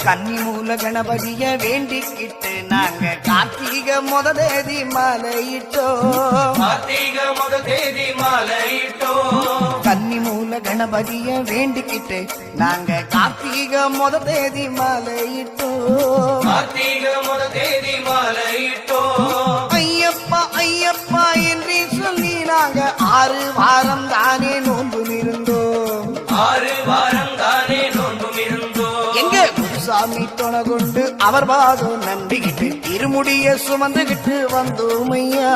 கன்னிமூல கணபதிய வேண்டிக்கிட்டு நாங்க கார்த்திகை முத தேதி மாலையிட்டோம். கன்னிமூல கணபதிய வேண்டிக்கிட்டு நாங்க கார்த்திகை முத தேதி மாலையிட்டோம். ஐயப்பா ஐயப்பா என்று சொல்லி நாங்க 6 வாரம் தானே நோன்பு இருந்தோம். 6 வாரம் தானே நோன்பு இருந்தோம். எங்க சாமி துணை கொண்டு அவர் பாதம் நம்பிக்கிட்டு இருமுடிய சுமந்துகிட்டு வந்தோமையா.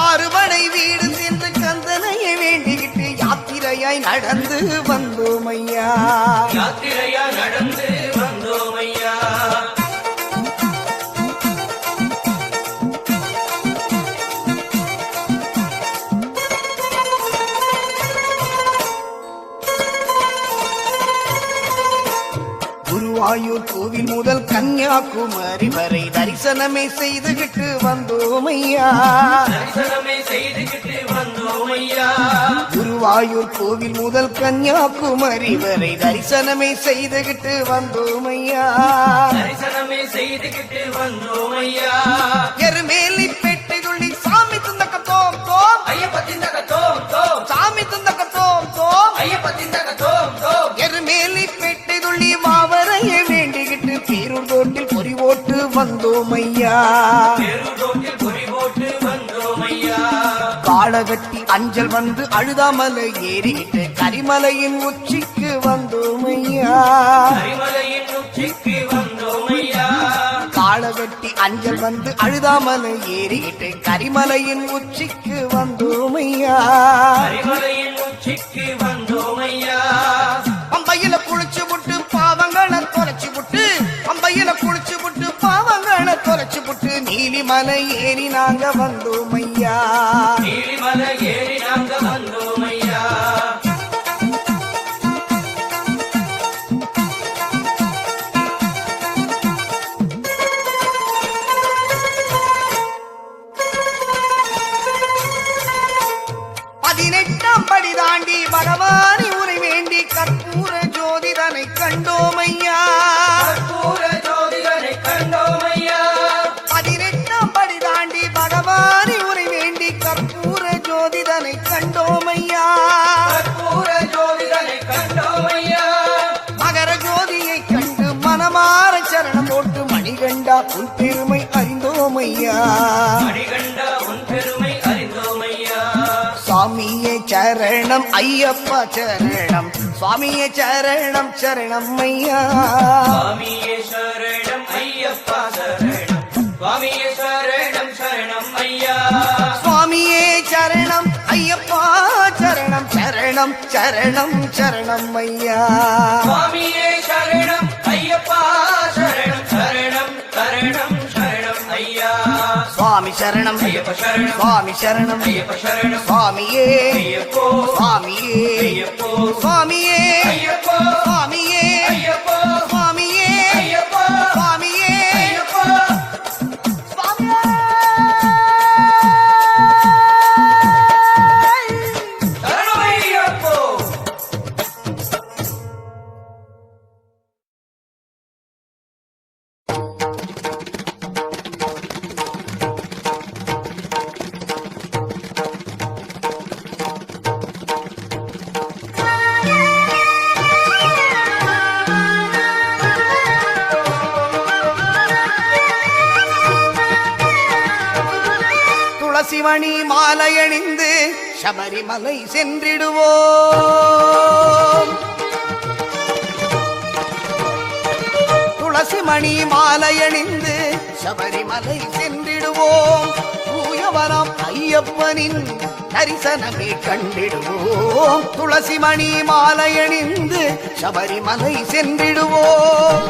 ஆறுபடை வீடு சென்று கந்தனையை வேண்டிக்கிட்டு யாத்திரையாய் நடந்து வந்தோமையா. குருவாயூர் கோவில் முதல் கன்னியாகுமரி வரை தரிசனமே செய்துகிட்டு வந்தோமையா. குருவாயூர் கோவில் முதல் கன்னியாகுமரி வரை தரிசனமே செய்துகிட்டு வந்தோமையா. எருமேலி பெட்டை துள்ளி சாமி துந்தக்கத்தோம் தோம் சாமி துந்தக்கத்தோம் தோம் எருமேலி பெட்டை துள்ளி மாவரையை வேண்டிக்கிட்டு பேரூர் தோட்டில் பொறி ஓட்டு வந்தோமையா. காளகட்டி அஞ்சல் வந்து அழுதாமலை ஏறிக்கிட்டு கரிமலையின் உச்சிக்கு வந்தோமையா. காளகட்டி அஞ்சல் வந்து அழுதாமலை ஏறிக்கிட்டு கரிமலையின் உச்சிக்கு வந்தோமையா. அம்பையில குளிச்சு விட்டு பாவங்களை தொலைச்சு விட்டு அம்பையில குளிச்சு விட்டு பாவங்களை தொலைச்சு விட்டு நீலிமலை ஏறி நாங்க வந்தோமையா. படி தாண்டி பகவானி உரை வேண்டி கற்பூர ஜோதிதனை கண்டோமையா. 18ஆம் படி தாண்டி பகவானி உரை வேண்டி கற்பூர ஜோதிதனை கண்டோமையா. மகர ஜோதியை கண்டு மனமாற சரணம் போட்டு மணிகண்டா உன் பெருமை அறிந்தோமையா. சுவாமியே சரணம் ஐயப்பா சரணம் சுவாமியே சரணம் சரணம் ஐயா. சுவாமியே சரணம் ஐயப்பா சரணம் சுவாமியே சரணம் சரணம் ஐயா. சுவாமியே சரணம் ஐயப்பா சரணம் சரணம் சரணம் சரணம் ஐயா. சுவாமியே சரணம் ஐயப்பா சரணம் சரணம் சரணம் சரணம் ஐயா. சுவாமி சரணம் ஐயப்ப சரணம் சுவாமி சரணம் ஐயப்ப சரணம் சுவாமியே ஐயப்போ சுவாமியே ஐயப்போ சுவாமியே ஐயப்போ சுவாமியே ஐயப்போ சுவாமியே ஐயப்போ சுவாமியே ஐயப்போ சரணம் ஐயப்போ. துளசிமணி மாலையணிந்து சபரிமலை சென்றிடுவோம். துளசிமணி மாலையணிந்து சபரிமலை சென்றிடுவோம். தூயவரம் ஐயப்பனின் தரிசனமே கண்டிடுவோம். துளசிமணி மாலையணிந்து சபரிமலை சென்றிடுவோம்.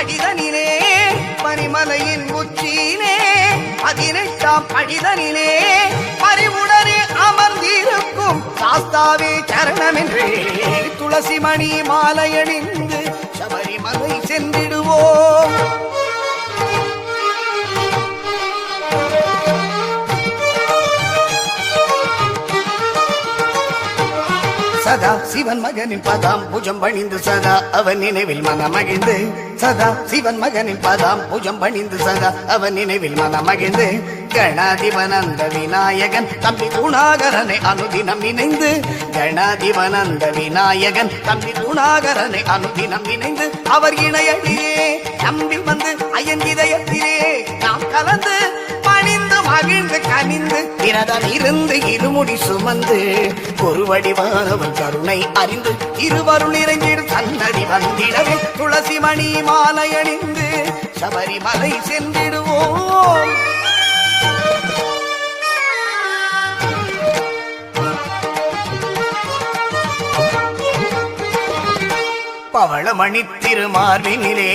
படிதனிலே பனிமலையின் உச்சியிலே 18ஆம் படிதனிலே பறிவுடனே அமர்ந்திருக்கும் சாஸ்தாவே சரணமென்றே துளசி மணி மாலையணிந்து சபரிமலை சென்றிடுவோம். சதா சிவன் மகனின் பதாம் பூஜம் பணிந்து சதா அவன் நினைவில் மனமகிழ்ந்து சதா சிவன் மகனின் பதாம் பூஜம் பணிந்து சதா அவன் நினைவில் மனமகிழ்ந்து கணாதிபனந்த விநாயகன் தம்பி குணாகரனை அனுதினம் நினைந்து கணாதிபனந்த விநாயகன் தம்பி குணாகரனை அனுதினம் நினைந்து அவர் இணையடியே நம்பில் வந்து அயன்கிதயத்திலே நாம் கலந்து பணிந்து மகிழ்ந்து கனிந்து விரதம் இருந்து இருமுடி சுமந்து ஒரு வடிவானவன் கருணை அறிந்து இருவருள் இறங்கிடும் சன்னதி வந்திடவே துளசி மணி மாலை அணிந்து சபரிமலை சென்றிடுவோம். பவளமணி திருமார்பினிலே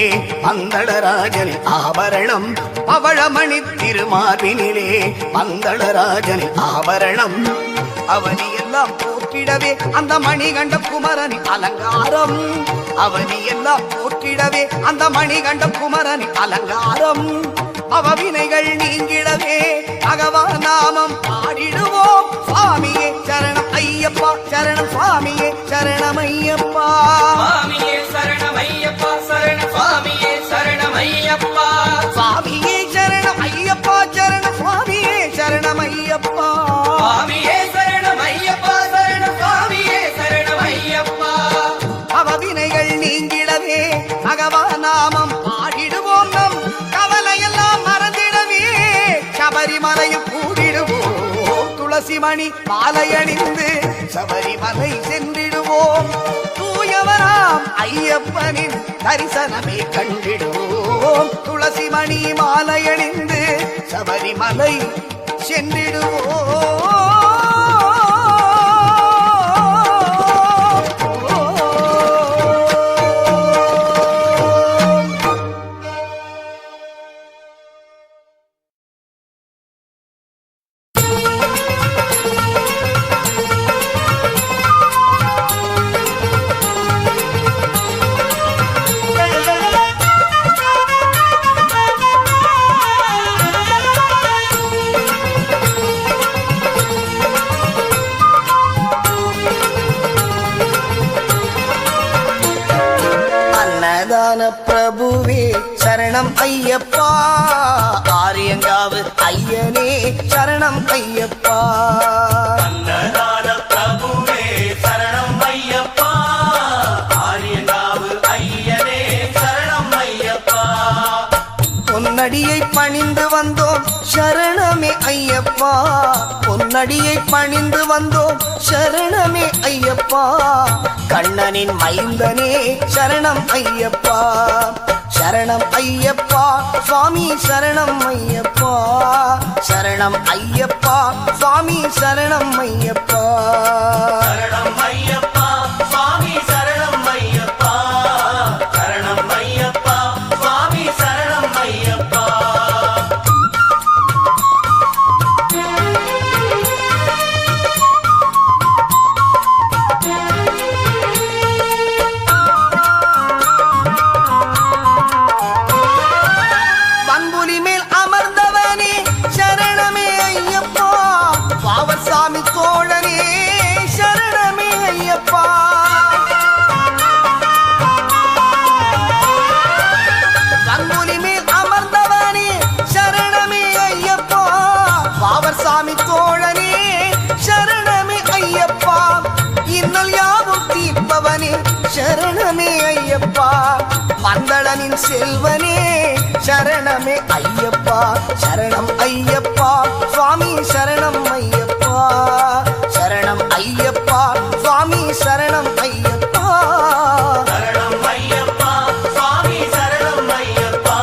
பந்தளராஜனின் ஆபரணம் பவளமணி திருமார்பினிலே பந்தளராஜனின் ஆபரணம் அவனி எல்லாம் போற்றிடவே அந்த மணிகண்ட குமரனின் அலங்காரம் அவனி எல்லாம் போற்றிடவே அந்த மணிகண்ட குமரனின் அலங்காரம் அவவினைகள் நீங்கிடவே பகவான் நாமம் பாடிடுவோம். சுவாமியே சரணம் ஐயப்பா சரணம் சுவாமியே சரணம் ஐயப்பா சுவாமியே சரணம் ஐயப்பா சரணம் சுவாமியே சரணம் ஐயப்பா சுவாமியே சரணம் ஐயப்பா சரணம் சுவாமியே சரணம் ஐயப்பா சுவாமியே சரணம் ஐயப்பா சரணம் சுவாமியே சரணம் ஐயப்பா அவவினைகள் நீங்கிடவே பகவான் நாமம் பாடிடுவோம். நம் கவலையெல்லாம் மறந்திடவே சபரிமலையில் கூடிடுவோம். துளசி மணி மாலை அணிந்து சபரிமலை சென்றிடுவோம். தூயவராம் ஐயப்பனின் தரிசனமே கண்டிடுவோம். துளசி மணி மாலை அணிந்து சபரிமலை சென்றிடுவோம். பிரபுவே சரணம் ஐயப்பா ஆரியங்காவு ஐயனே சரணம் ஐயப்பா அன்னதான பிரபுவே சரணம் ஐயப்பா ஆரியங்காவு ஐயனே சரணம் ஐயப்பா பொன்னடியை பணிந்து வந்தோம் சரணமே ஐயப்பா பொன்னடியை பணிந்து வந்தோம் சரணமே ஐயப்பா கண்ணனின் மைந்தனே சரணம் ஐயப்பா சரணம் ஐயப்பா சுவாமி சரணம் ஐயப்பா சரணம் ஐயப்பா சுவாமி சரணம் ஐயப்பா சரணம் ஐயப்பா சுவாமி சரணம் ஐயப்பா சரணம் ஐயப்பா சுவாமி சரணம் ஐயப்பா சரணமே ஐயப்பா மந்தளனின் செல்வனே சரணமே ஐயப்பா சரணம் ஐயப்பா சுவாமி சரணம் ஐயப்பா சரணம் ஐயப்பா சுவாமி சரணம் ஐயப்பா சரணம் ஐயப்பா சுவாமி சரணம் ஐயப்பா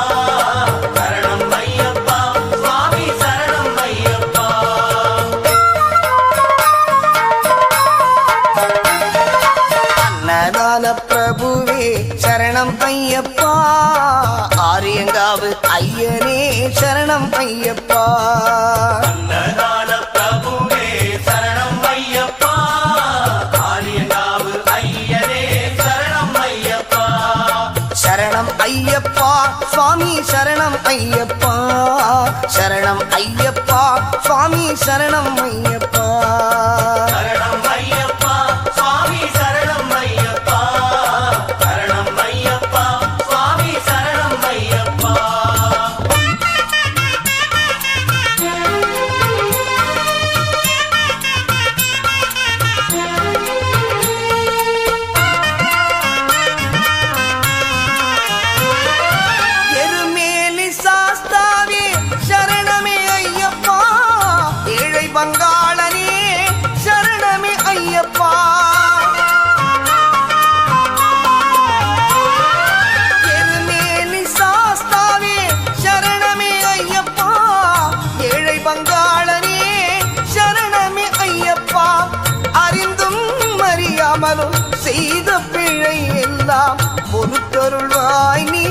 சரணம் ஐயப்பா சுவாமி சரணம் ஐயப்பா அன்னதான பிரபுவே சரணம் ஐயப்பா அன்னதான பிரபுவே சரணம் ஐயப்பா, ஆரியங்காவு ஐயனே சரணம் ஐயப்பா. சரணம் ஐயப்பா சுவாமி சரணம் ஐயப்பா, சரணம் ஐயப்பா சுவாமி சரணம் ஐயப்பா. சரணம் ஐயப்பா சுவாமி சரணம் ஐயப்பா, சரணம் ஐயப்பா சுவாமி சரணம் ஐயப்பா. எருமேலி சாஸ்தாவே சரணமே ஐயப்பா, ஏழை பங்காளனே சரணமே ஐயப்பா. எருமேலி சாஸ்தாவே சரணமே ஐயப்பா, ஏழை பங்காளனே சரணமே ஐயப்பா. அறிந்தும் அறியாமலும் செய்த பிழை எல்லாம் பொறுத்தருள்வாய் நீ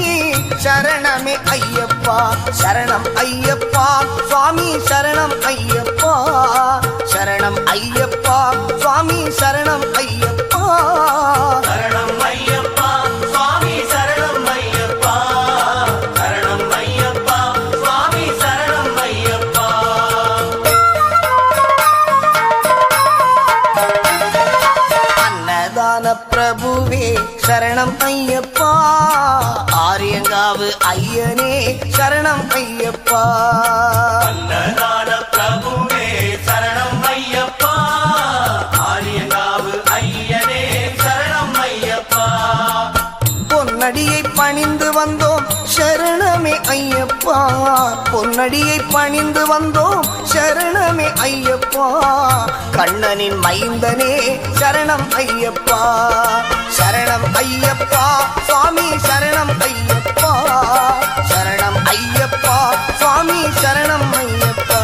சரணமே ஐயப்பா. சரணம் ஐயப்பா சுவாமி சரணம் ஐயப்பா, சரணம் ஐயப்பா சுவாமி சரணம் ஐயப்பா. சரணம் ஐயப்பா சுவாமி சரணம் ஐயப்பா, சரணம் ஐயப்பா சுவாமி சரணம் ஐயப்பா. அன்னதான பிரபுவே சரணம் ஐயப்பா, ஆரியங்காவு ஐயனே சரணம் ஐயப்பா. அன்னதான பிரபுவே சரணம் ஐயப்பா, ஆரியங்காவு ஐயனே சரணம் ஐயப்பா. பொன்னடியை பணிந்து வந்தோம் சரணமே ஐயப்பா, பொன்னடியை பணிந்து வந்தோம் சரணமே ஐயப்பா. கண்ணனின் மைந்தனே சரணம் ஐயப்பா, சரணம் ஐயப்பா சுவாமி சரணம் ஐயப்பா, சரணம் ஐயப்பா சுவாமி சரணம் ஐயப்பா.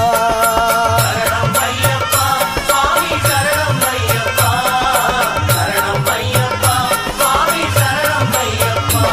சரணம் ஐயப்பா சுவாமி சரணம் ஐயப்பா, சரணம் ஐயப்பா சுவாமி சரணம் ஐயப்பா.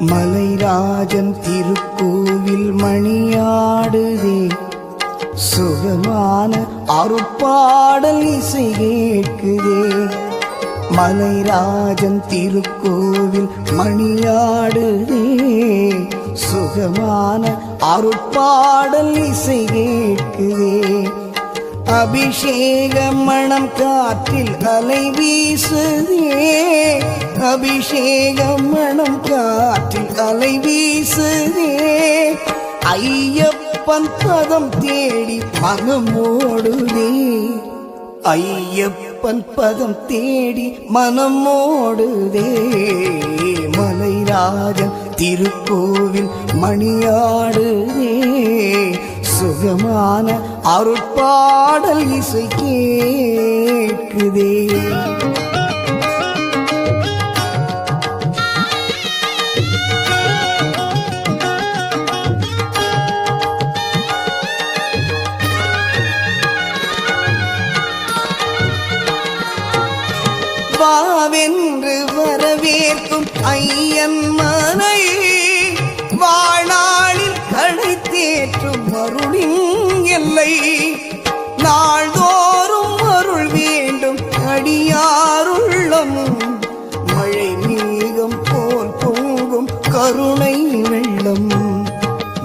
மலைராஜன் திருக்கோவில் மணியாடுதே, சுகமான அருட்பாடல் இசை கேட்குதே. மலைராஜன் திருக்கோவில் மணியாடுதே, சுகமான அருட்பாடல் இசை கேட்குதே. அபிஷேக மணம் காற்றில் அலை வீசுதே, அபிஷேக மணம் காற்றில் அலை வீசுதே. ஐயப்பன் பதம் தேடி மனம் ஓடுதே, ஐயப்பன் பதம் தேடி மனம் ஓடுதே. மலைராஜன் திருக்கோவில் மணியாடுதே, சுகமான அருட்பாடல் இசை கேட்குதே. வாவென்று வரவேற்கும் ஐயன் மனை, வாழ்நாளில் கடை தேற்றும் அருளின் எல்லை. நாள்தோறும் அருள் வேண்டும் அடியாருள்ளம், மழை மேகம் போல் பொங்கும் கருணை வெள்ளம்,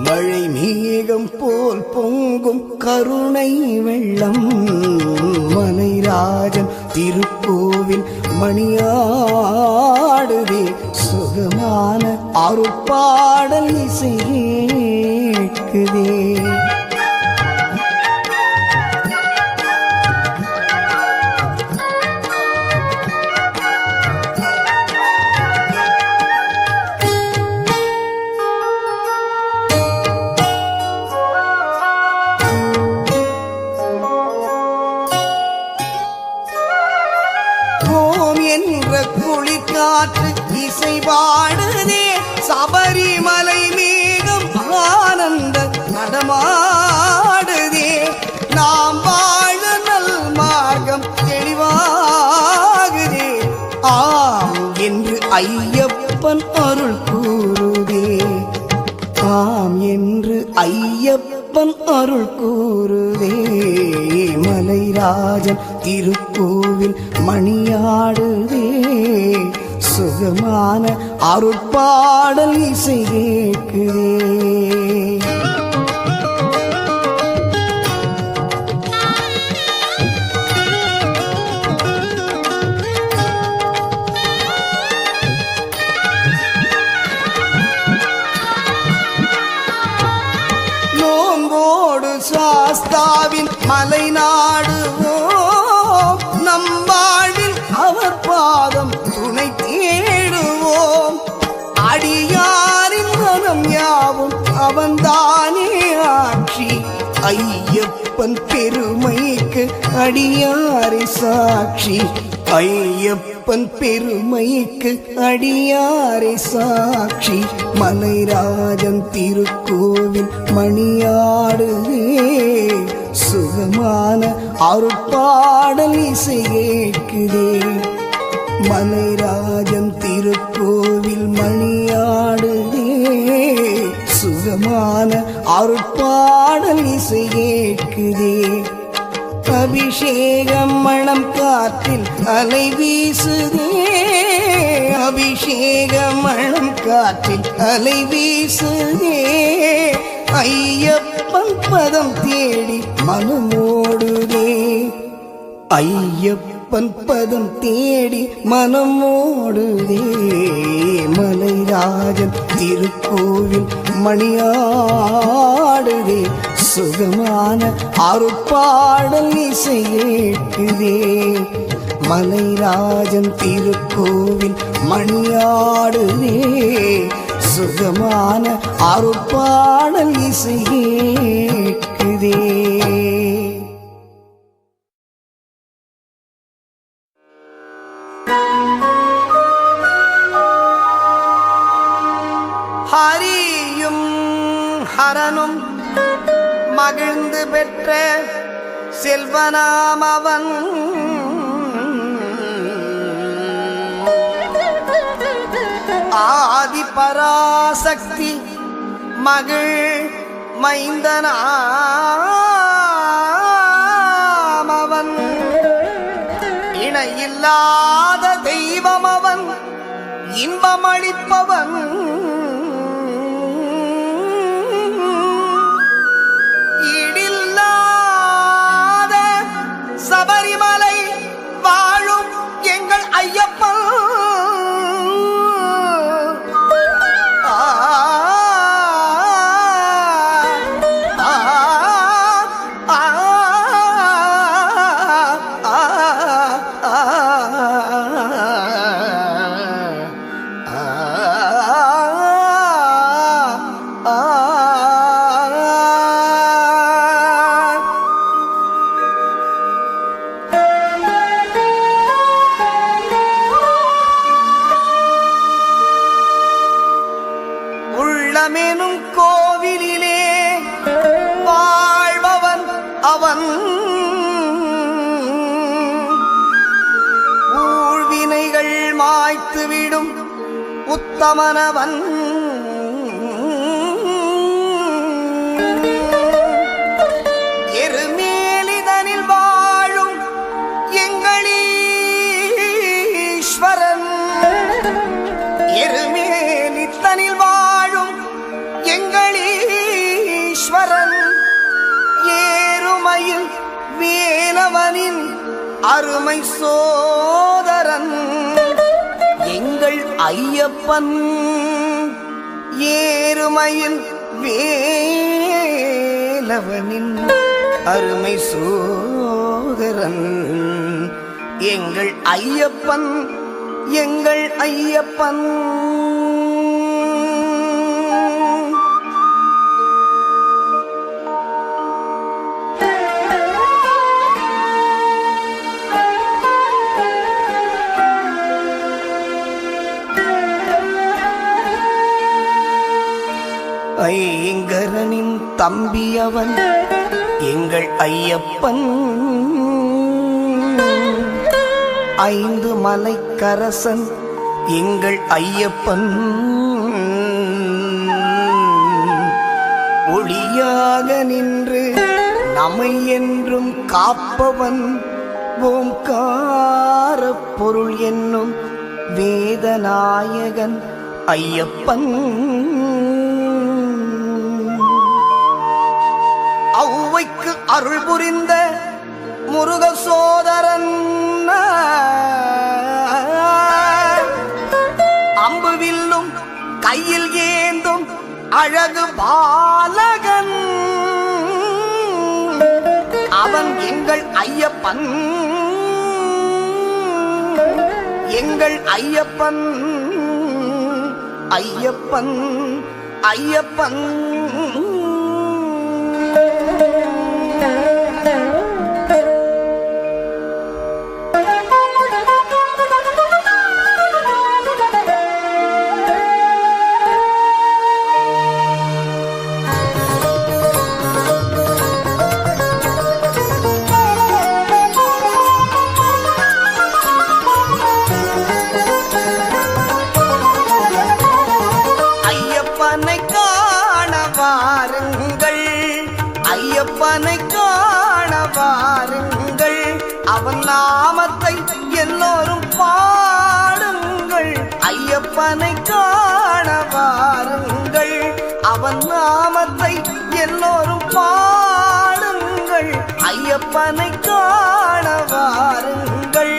மழை மேகம் போல் பொங்கும் கருணை வெள்ளம். மலைராஜன் திருக்கோவில் மணியாடுதே, சுகமான அருட்பாடல் இசை கேட்குதே. ஓம் என்ற குளிர்காற்று இசை பாடுதே, சபரிமலை மேகம் ஆனந்த நடமாடுதே, நாம் வாழ நல் மார்க்கம் தெளிவாகுதே, ஆம் என்று ஐயப்பன் அருள் கூறுதே, ஆம் என்று ஐயப்பன் அருள் கூறுதே. மலைராஜன் திருக்கோவில் மணியாடுதே, சுகமான அருட்பாடல் இசை கேட்குதே. சாஸ்தாவின் மலை நாடுவோம், நம் வாழ்வில் அவர் பாதம் துணை தேடுவோம், அடியாரின் மனம் யாவும் அவன்தானே ஆட்சி, ஐயப்பன் பெருமைக்கு அடியாரை சாட்சி, ஐயப்பன் பெருமைக்கு அடியாரை சாட்சி. மலைராஜன் திருக்கோவில் மணியாடுதே, சுகமான அருட்பாடல் இசை கேட்குதே. மலைராஜன் திருக்கோவில் மணியாடுதே, சுகமான அருட்பாடல் இசை கேட்குதே. அபிஷேகம் மணம் காற்றில் அலை வீசுதே, அபிஷேகம் மணம் காற்றில் அலை வீசுதே, ஐயப்பன் பதம் தேடி மனமோடுதே, ஐயப்பன் பதம் தேடி மனமோடுதே. மலைராஜன் திருக்கோவில் மணியாடுதே, சுகமான அருட்பாடல் இசை கேட்குதே. மலைராஜன் திருக்கோவில் மணியாடுதே, சுகமான அருட்பாடல் இசை கேட்குதே. ஹரியும் ஹரனும் மகிழ்ந்து பெற்ற செல்வனாம் அவன், ஆதி பராசக்தி மகிழ் மைந்தனாம் அவன், இணையில்லாத தெய்வம் அவன், இன்பமளிப்பவன், சபரிமலை வாழும் எங்கள் ஐயப்பன், உள்ளமெனும் கோவிலிலே வாழ்பவன் அவன், ஊழ்வினைகள் மாய்த்துவிடும் உத்தமனவன், எருமேலிதனில் வாழும் எங்களீஸ்வரன், எருமேலித்தனில் வாழும் எங்களீஸ்வரன், ஏறுமையில் வேலவனின் அருமை சோதரன், எங்கள் ஐயப்பன், ஏறுமையில் வேலவனின் அருமை சோதரன், எங்கள் ஐயப்பன், எங்கள் ஐயப்பன். தம்பியவன் எங்கள் ஐயப்பன். 5 மலைக்கரசன் எங்கள் ஐயப்பன். ஒளியாக நின்று நம்மை என்றும் காப்பவன் ஓம்கார பொருள் என்னும் வேதநாயகன் ஐயப்பன். ஔவைக்கு அருள் புரிந்த முருக சோதரன், அம்புவில்லும் கையில் ஏந்தும் அழகு பாலகன் அவன் எங்கள் ஐயப்பன். எங்கள் ஐயப்பன் ஐயப்பன் ஐயப்பன். ஐயப்பனை காண வாருங்கள், அவன் நாமத்தை எல்லோரும் பாடுங்கள். ஐயப்பனை காண வாருங்கள், அவன் நாமத்தை எல்லோரும் பாடுங்கள். ஐயப்பனை காண வாருங்கள்.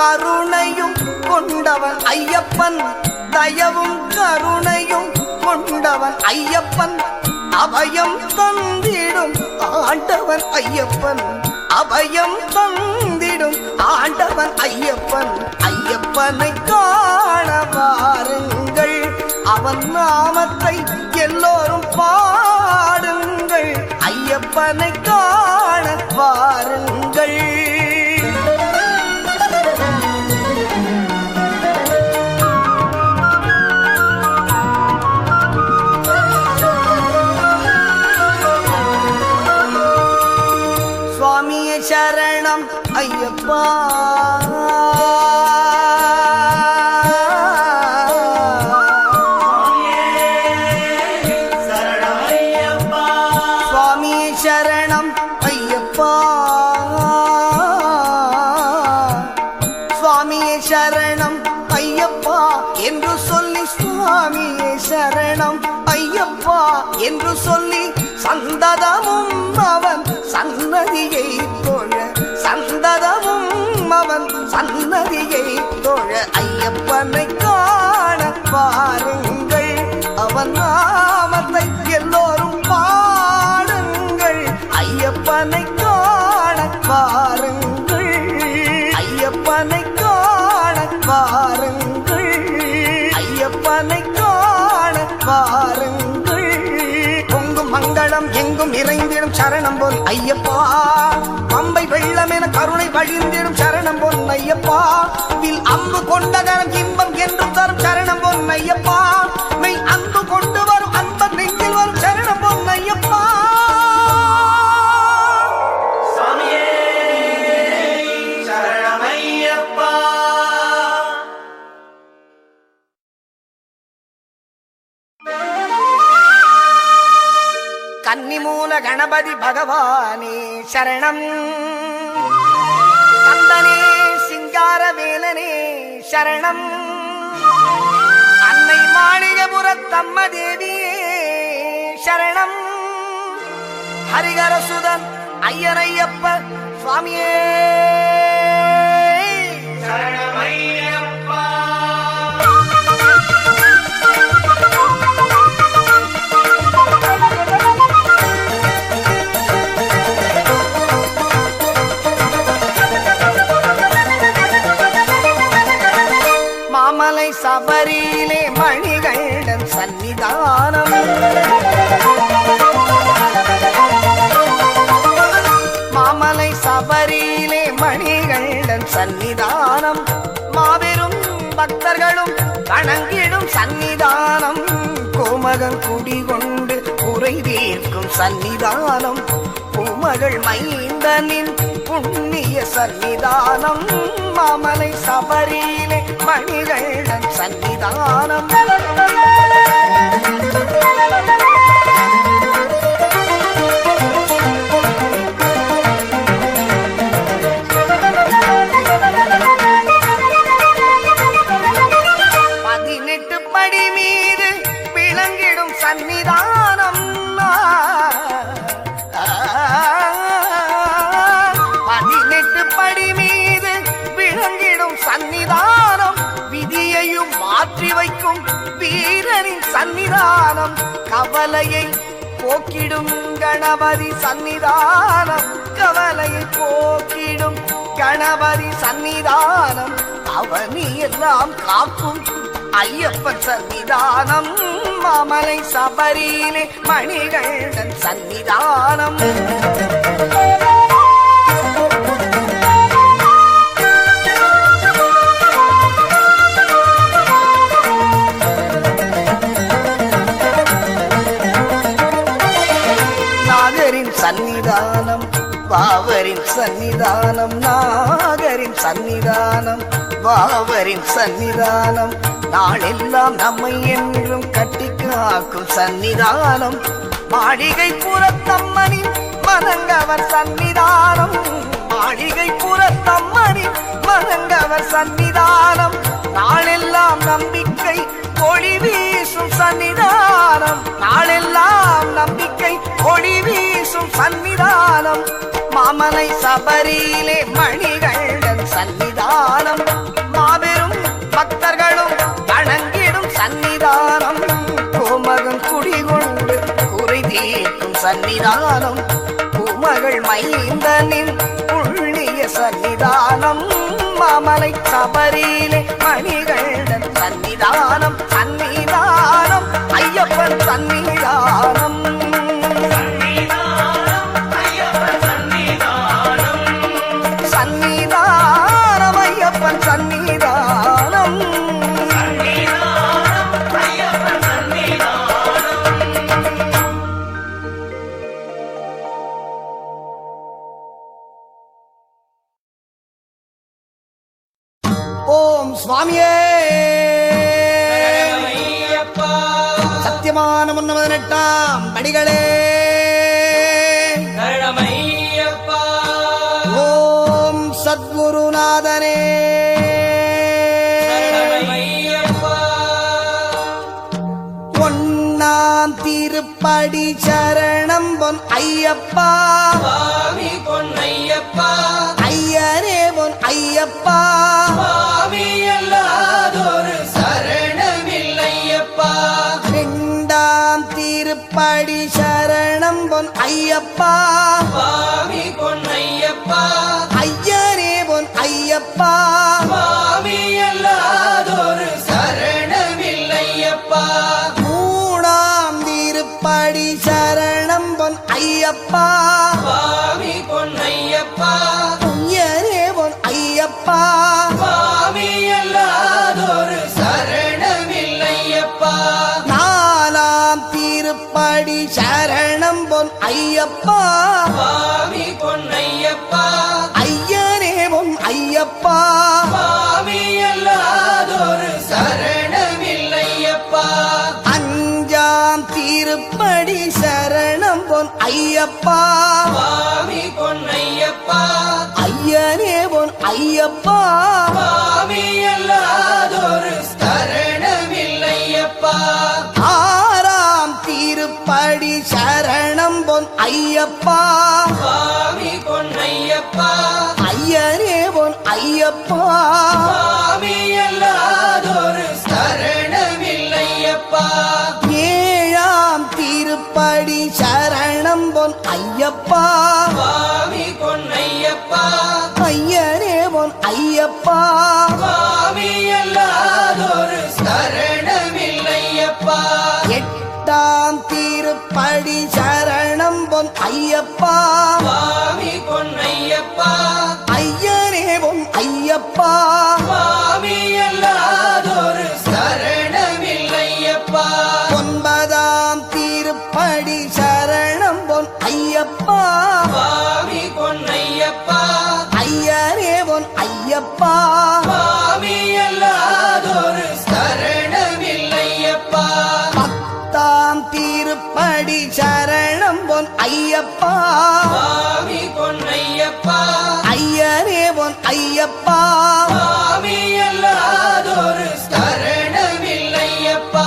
கருணையும் கொண்டவன் ஐயப்பன், தயவும் கருணையும் கொண்டவன் ஐயப்பன். அபயம் தந்திடும் ஆண்டவன் ஐயப்பன், அபயம் தந்திடும் ஆண்டவன் ஐயப்பன். ஐயப்பனை காண வாருங்கள், அவன் நாமத்தை எல்லோரும் பாடுங்கள். ஐயப்பனை காண வாருங்கள். சரணம் ஐயப்பா, சரணம் ஐயப்பா. சுவாமி சரணம் ஐயப்பா, சுவாமியே சரணம் ஐயப்பா என்று சொல்லி, சுவாமியே சரணம் ஐயப்பா என்று சொல்லி சந்ததமும் அவன் சன்னதியை தொழ, சந்ததமும் அவன் சன்னதியை தொழ. ஐயப்பனை காண பாருங்கள், அவன் நாமத்தை எல்லோரும் பாடுங்கள். ஐயப்பனை காண பாருங்கள், ஐயப்பனை காண பாருங்கள், ஐயப்பனை காண பாருங்கள். பொங்கும் மங்களம் எங்கும் இறைந்திடும் சரணம் பொன் ஐயப்பா, பம்பை வெள்ளம் என கருணை வழிந்திடும் சரணம் பொன் ஐயப்பா. வில் அம்பு கொண்டகரம் இன்பம் என்றும் தரும் சரணம் பொன் ஐயப்பா. மெய் அன்பு கொண்டு வரும் அன்பன் நெஞ்சில் வரும் சரணம் பொன் ஐயப்பா. சாமியே சரணம் ஐயப்பா. கன்னிமூல கணபதி பகவானே சரணம், கந்தனே சிங்கார வேலனே சரணம், அன்னை மாளிகபுரத்தம்ம தேவியே சரணம், ஹரிகரசுதன் ஐயனையப்ப சுவாமியே சரணம் ஐயப்பா. மாமலை சபரியிலே மணிகண்டன் சன்னிதானம், சன்னிதானம் மாபெரும் பக்தர்களும் வணங்கிடும் சன்னிதானம் கோமகன் குடிகொண்டு குறை தீர்க்கும் சன்னிதானம் பூமகள் மைந்தனின் புண்ணிய சன்னிதானம் மாமலை சபரியிலே மணிகண்டன் சன்னிதானம் படி மீது விளங்கிடும் சன்னிதானம் 18 படி மீது விளங்கிடும் சன்னிதானம் விதியையும் மாற்றி வைக்கும் வீரனின் சன்னிதானம் கவலையை போக்கிடும் கணபதி சன்னிதானம் கவலையை போக்கிடும் கணபதி சன்னிதானம் அவனி எல்லாம் காக்கும் ஐயப்பன் சன்னிதானம் மாமலை சபரியிலே மணிகண்டன் சன்னிதானம் நாகரின் சன்னிதானம் பாவரின் சன்னிதானம் நாகரின் சன்னிதானம் பாவரின் சன்னிதானம் நாளெல்லாம் நம்மை என்றும் கட்டி காக்கும் சன்னிதானம் மாளிகை புறத்தம்மனின் மனங்கவர் சன்னிதானம் மாளிகை புறத்தம்மனின் மனங்கவர் சன்னிதானம் நாளெல்லாம் நம்பிக்கை ஒளி வீசும் சன்னிதானம் நாளெல்லாம் நம்பிக்கை ஒளி வீசும் சன்னிதானம் மாமலை சபரியிலே மணிகண்டன் சன்னிதானம் மாபெரும் பக்தர்களும் வணங்கிடும் சன்னிதானம் கோமகன் குடிகொண்டு குறை தீர்க்கும் சன்னிதானம் பூமகள் மைந்தனின் புண்ணிய சன்னிதானம் மாமலை சபரியிலே மணிகண்டன் சன்னிதானம் சன்னிதானம் ஐயப்பன் சன்னிதானம் சன்னிதானம் ஐயப்பன் சன்னிதானம் ஓம் சுவாமியே சத்தியமான 18 படிகளே ஓம் சத்குருநாதனே ஒன்னாம் திருப்படி சரணம் பொன் ஐயப்பா ஐயரே பொன் ஐயப்பா எல்லாதொரு சரணமில்லையப்பா இரண்டாம் திருப்படி சரணம் பொன் ஐயப்பா சுவாமி பொன்னையப்பா ஐயரே பொன் ஐயப்பா சுவாமி எல்லாதொரு சரணமில்லையப்பா மூணாம் திருப்படி சரணம் பொன் ஐயப்பா சுவாமி பொன்னையப்பா ஐயரே பொன் ஐயப்பா சுவாமி எல்லாதொரு சரணமில்லையப்பா நாலாம் திருப்படி சரணம் பொன் ஐயப்பா சுவாமி பொன்னையப்பா ஐயரே பொன் ஐயப்பா சுவாமி எல்லாதொரு சரணமில்லையப்பா அஞ்சாம் திருப்படி சரணம் பொன் ஐயப்பா சுவாமி பொன்னையப்பா ஐயரே பொன் ஐயப்பா சுவாமி எல்லாதொரு சரணமில்லையப்பா ஆறாம் திருப்படி சரணம் பொன் ஐயப்பா சுவாமி பொன்னையப்பா ஐயரே பொன் ஐயப்பா சுவாமி எல்லாதொரு சரணமில்லையப்பா ஏழாம் திருப்படி சரணம் பொன் ஐயப்பா சுவாமி பொன்னையப்பா ஐயரே பொன் ஐயப்பா சுவாமி எல்லாதொரு சரணமில்லையப்பா எட்டாம் திருப்படி சரணம் பொன் ஐயப்பா சுவாமி பொன்னையப்பா ஐயரே பொன் ஐயப்பா ஐயப்பா சுவாமி அல்லாதொரு சரணமில்லையப்பா ஒன்பதாம் திருப்படி சரணம் பொன் ஐயப்பா சுவாமி பொன்னையப்பா ஐயரே பொன் ஐயப்பா சுவாமி அல்லாதொரு சரணமில்லையப்பா பத்தாம் திருப்படி சரணம் பொன் ஐயப்பா சுவாமி பொன்னையப்பா ஐயரே பொன் ஐயப்பா சுவாமி அல்லாதொரு சரணமில்லையப்பா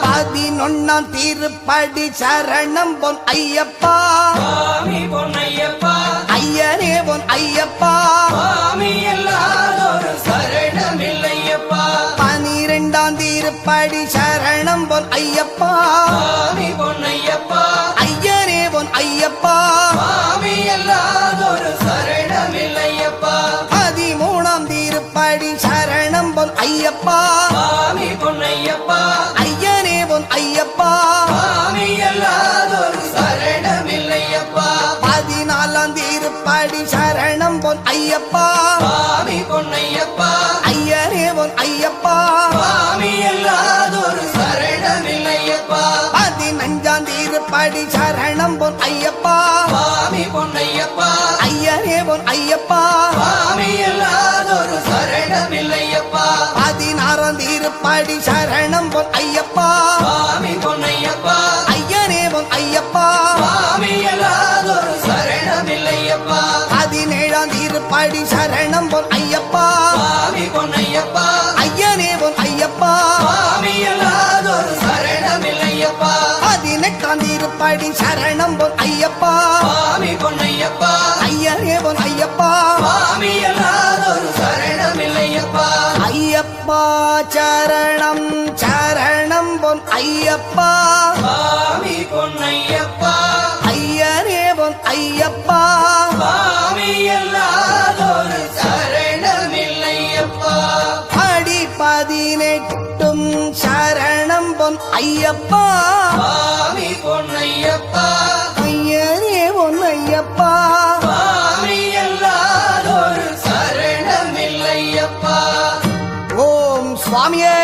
11ஆம் திருப்படி சரணம் பொன் ஐயப்பா சுவாமி பொன்னையப்பா ஐயரே பொன் ஐயப்பா சுவாமி அல்லாதொரு சரணமில்லையப்பா 12ஆம் திருப்படி சரணம் பொன் ஐயப்பா சுவாமி பொன்னையப்பா ஐயரே பொன் ஐயப்பா சுவாமி அல்லாதொரு சரணமில்லையப்பா 13ஆம் திருப்படி சரணம் பொன் ஐயப்பா சுவாமி பொன்னையப்பா ஐயரே பொன் ஐயப்பா சுவாமி அல்லாதொரு சரணமில்லையப்பா 14ஆம் திருப்படி சரணம் பொன் ஐயப்பா சுவாமி பொன்னையப்பா ஐயரே பொன் ஐயப்பா சுவாமி அல்லாதொரு சரணமில்லையப்பா 15ஆம் திருப்படி சரணம் பொன் ஐயப்பா சுவாமி பொன்னையப்பா ஐயரே பொன் ஐயப்பா சுவாமி அல்லாதொரு சரணமில்லையப்பா 16ஆம் திருப்படி சரணம் பொன் ஐயப்பா சுவாமி பொன்னையப்பா ஐயரே பொன் ஐயப்பா சுவாமி அல்லாதொரு சரணமில்லையப்பா 17ஆம் திருப்படி சரணம் பொன் ஐயப்பா சுவாமி பொன்னையப்பா ஐயரே பொன் ஐயப்பா சுவாமி அல்லாதொரு சரணமில்லையப்பா 18ஆம் திருப்படி சரணம் பொன் ஐயப்பா சுவாமி பொன்னையப்பா ஐயரே பொன் ஐயப்பா சுவாமி அல்லாதொரு சரணமில்லையப்பா ஐயப்பா சரணம் சரணம் பொன் ஐயப்பா சுவாமி பொன்னையப்பா ஐயரே பொன் ஐயப்பா சுவாமி அல்லாதொரு சரணமில்லையப்பா அடி 18ம் சரணம் பொன் ஐயப்பா சுவாமி பொன்னையப்பா ஐயரே பொன் ஐயப்பா சுவாமி அல்லாதொரு சரணமில்லையப்பா ஓம் சுவாமியே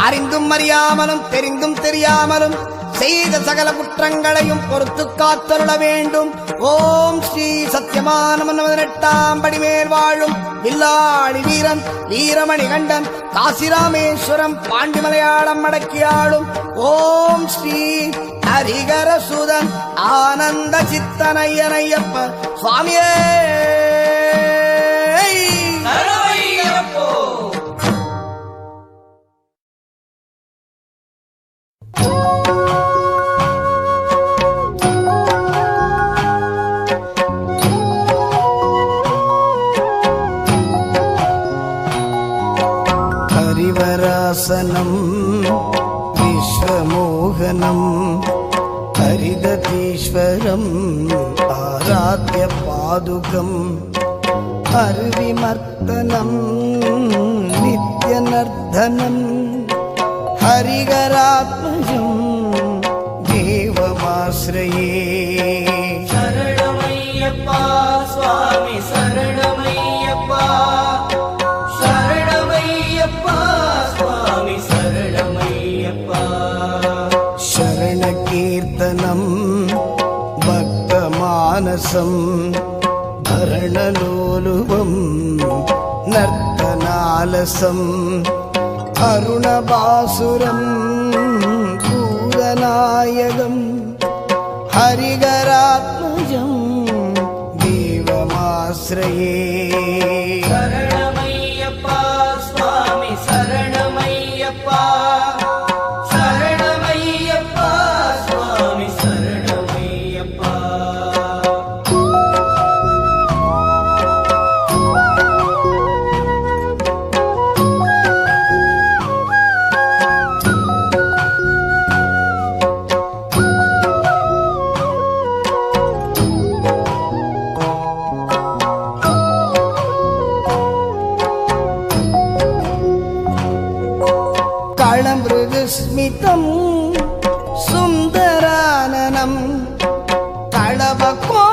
அறிந்தும் அறியாமலும் தெரிந்தும் தெரியாமலும் செய்த சகல குற்றங்களையும் பொறுத்து காத்தருள வேண்டும். ஓம் ஸ்ரீ சத்தியமானவன் 18ஆம் படி மேல் வாழும் வில்லாளி வீரன் வீரமணி கண்டன் காசிராமேஸ்வரம் பாண்டி மலையாளம் அடக்கியாளும் ஓம் ஸ்ரீ ஹரிகரசுதன் ஆனந்த சித்தனையனையப்ப சுவாமியே சரவையப்போ ஹரிவராசனம் விஸ்வமோகனம் ஹரிததீஸ்வரம் ஆராத்ய பாதுகம் ஹரிவிமர்த்தனம் நித்யநர்த்தனம் ஹரிகராத்மஜம் தேவமாஸ்ரயே சரணமையப்பா சுவாமி சரணமையப்பா சரணமையப்பா சுவாமி சரணமையப்பா சரணகீர்த்தனம் பக்தமானசம் பரணலோலுவம் நர்த்தனாலசம் அருணபாசுரம் பூதநாயகம் ஹரிகராத்மஜம் தேவமாஸ்ரயே சரணமையப்பா சுவாமி சரணமையப்பா சரணமையப்பா சுவாமி சரணமையப்பா களமிருதுஸ்மிதம் சுந்தரானனம் களவகோ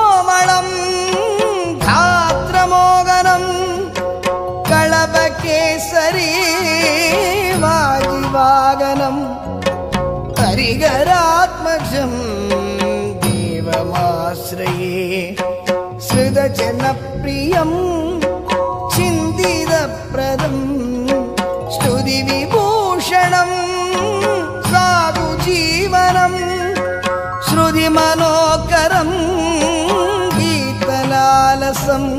வாகனம் ஹரிகராத்மஜம் தேவமாஸ்ரயே ஸ்ருத ஜனப்பிரியம் சிந்திதப்ரதம் ஸ்துதி விபூஷணம் சாது ஜீவனம் ஸ்ருதி மனோகரம் கீர்த்தனாலசம்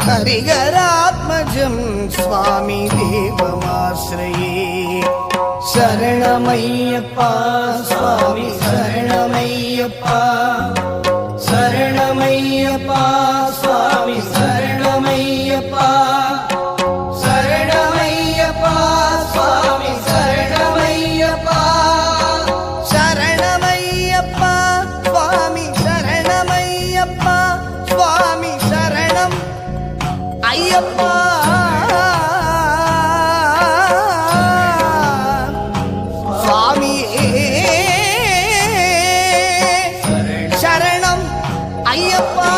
ஹரிகராத்மஜம் சுவாமி தேவமாஸ்ரயே சரணமையப்பா சுவாமி சரணமையப்பா சரணமையப்பா சுவாமி சரணமையப்பா சரணமையப்பா சுவாமி சரணமையப்பா சரணமையப்பா சுவாமி சரணமையப்பா சுவாமி சரணம் ஐயப்பா சுவாமியே சரணம் ஐயப்பா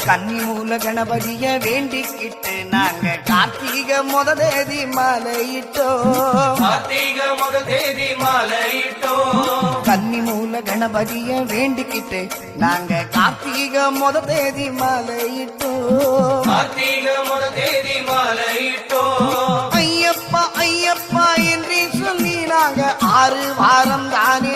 கன்னிமூல கணபதிய வேண்டிக்கிட்டு நாங்க கார்த்திகை முத தேதி மாலையிட்டோம் கார்த்திக முத தேதி மாலையிட்டோ கன்னிமூல கணபதிய வேண்டிக்கிட்டு நாங்க கார்த்திகை முத தேதி மாலையிட்டோம் கார்த்திக முத தேதி மாலையிட்டோ ஐயப்பா ஐயப்பா என்று சொல்லி நாங்க 6 வாரம் தானே